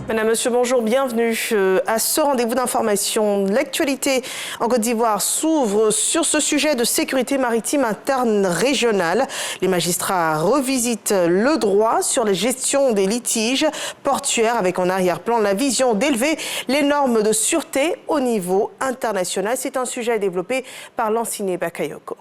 Madame, Monsieur, bonjour, bienvenue à ce rendez-vous d'information. L'actualité en Côte d'Ivoire s'ouvre sur ce sujet de sécurité maritime interne régionale. Les magistrats revisitent le droit sur la gestion des litiges portuaires avec en arrière-plan la vision d'élever les normes de sûreté au niveau international. C'est un sujet développé par Lanciné Bakayoko.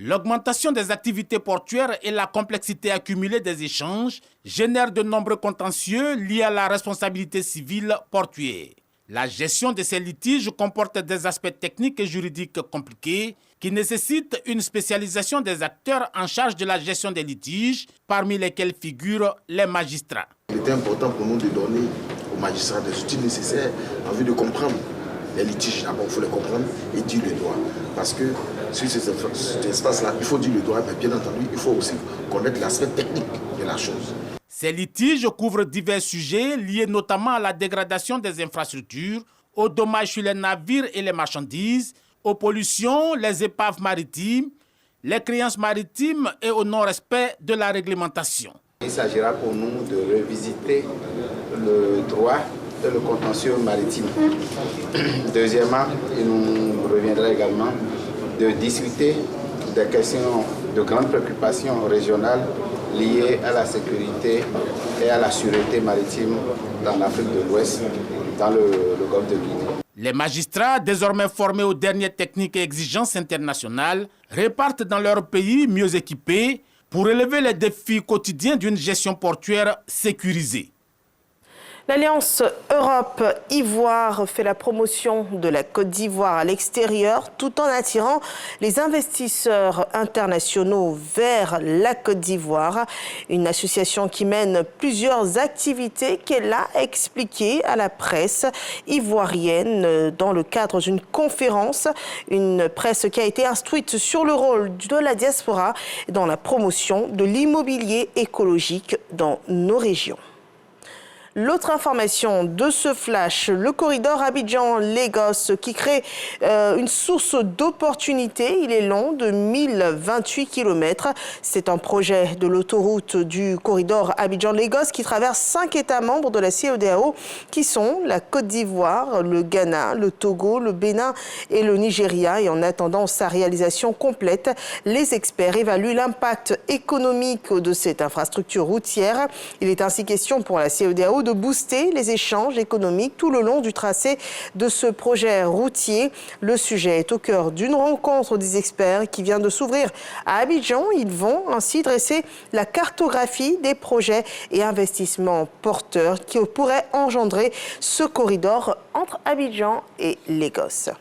L'augmentation des activités portuaires et la complexité accumulée des échanges génèrent de nombreux contentieux liés à la responsabilité civile portuaire. La gestion de ces litiges comporte des aspects techniques et juridiques compliqués qui nécessitent une spécialisation des acteurs en charge de la gestion des litiges, parmi lesquels figurent les magistrats. Il était important pour nous de donner aux magistrats des outils nécessaires en vue de comprendre les litiges. D'abord, il faut les comprendre et dire le droit. Parce que sur cet espace-là, il faut dire le droit, mais bien entendu, il faut aussi connaître l'aspect technique de la chose. Ces litiges couvrent divers sujets liés notamment à la dégradation des infrastructures, aux dommages sur les navires et les marchandises, aux pollutions, les épaves maritimes, les créances maritimes et au non-respect de la réglementation. Il s'agira pour nous de revisiter le droit et le contentieux maritime. Deuxièmement, il nous reviendra également de discuter des questions de grande préoccupation régionale liées à la sécurité et à la sûreté maritime dans l'Afrique de l'Ouest, dans le golfe de Guinée. Les magistrats, désormais formés aux dernières techniques et exigences internationales, repartent dans leur pays mieux équipés pour relever les défis quotidiens d'une gestion portuaire sécurisée. L'Alliance Europe-Ivoire fait la promotion de la Côte d'Ivoire à l'extérieur tout en attirant les investisseurs internationaux vers la Côte d'Ivoire. Une association qui mène plusieurs activités qu'elle a expliquées à la presse ivoirienne dans le cadre d'une conférence. Une presse qui a été instruite sur le rôle de la diaspora dans la promotion de l'immobilier écologique dans nos régions. L'autre information de ce flash, le corridor Abidjan-Lagos qui crée une source d'opportunités. Il est long de 1028 km. C'est un projet de l'autoroute du corridor Abidjan-Lagos qui traverse 5 États membres de la CEDEAO qui sont la Côte d'Ivoire, le Ghana, le Togo, le Bénin et le Nigeria. Et en attendant sa réalisation complète, les experts évaluent l'impact économique de cette infrastructure routière. Il est ainsi question pour la CEDEAO de booster les échanges économiques tout le long du tracé de ce projet routier. Le sujet est au cœur d'une rencontre des experts qui vient de s'ouvrir à Abidjan. Ils vont ainsi dresser la cartographie des projets et investissements porteurs qui pourraient engendrer ce corridor entre Abidjan et Lagos.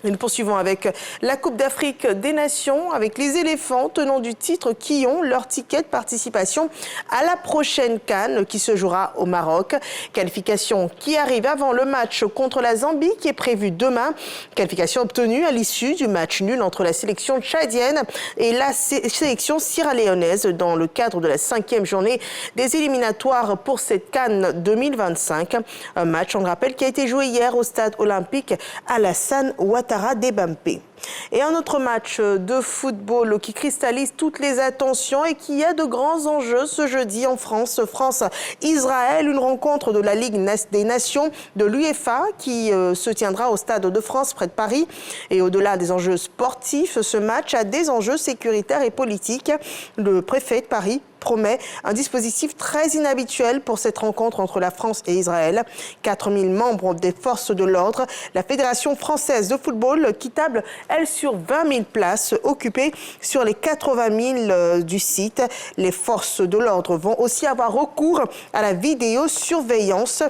Et nous poursuivons avec la Coupe d'Afrique des Nations, avec les éléphants tenant du titre qui ont leur ticket de participation à la prochaine CAN qui se jouera au Maroc. Qualification qui arrive avant le match contre la Zambie qui est prévu demain. Qualification obtenue à l'issue du match nul entre la sélection tchadienne et la sélection sierra-léonaise dans le cadre de la 5e journée des éliminatoires pour cette CAN 2025. Un match, on le rappelle, qui a été joué hier au stade olympique Alassane Ouattara d'Ebampé. Et un autre match de football qui cristallise toutes les attentions et qui a de grands enjeux ce jeudi en France. France-Israël, une rencontre de la Ligue des Nations de l'UEFA qui se tiendra au Stade de France près de Paris. Et au-delà des enjeux sportifs, ce match a des enjeux sécuritaires et politiques. Le préfet de Paris promet un dispositif très inhabituel pour cette rencontre entre la France et Israël. 4000 membres des forces de l'ordre. La Fédération française de football qui table, elle, sur 20 000 places occupées sur les 80 000 du site. Les forces de l'ordre vont aussi avoir recours à la vidéosurveillance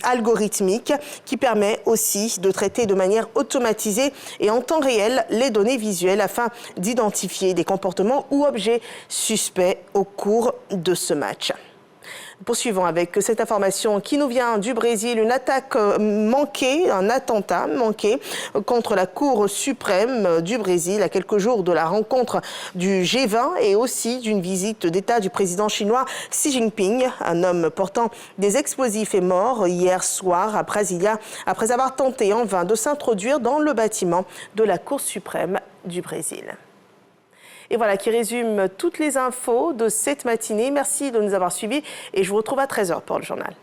algorithmique qui permet aussi de traiter de manière automatisée et en temps réel les données visuelles afin d'identifier des comportements ou objets suspects au cours de ce match. Poursuivons avec cette information qui nous vient du Brésil. Une attaque manquée, un attentat manqué contre la Cour suprême du Brésil à quelques jours de la rencontre du G20 et aussi d'une visite d'État du président chinois Xi Jinping. Un homme portant des explosifs est mort hier soir à Brasilia après avoir tenté en vain de s'introduire dans le bâtiment de la Cour suprême du Brésil. Et voilà qui résume toutes les infos de cette matinée. Merci de nous avoir suivis et je vous retrouve à 13h pour le journal.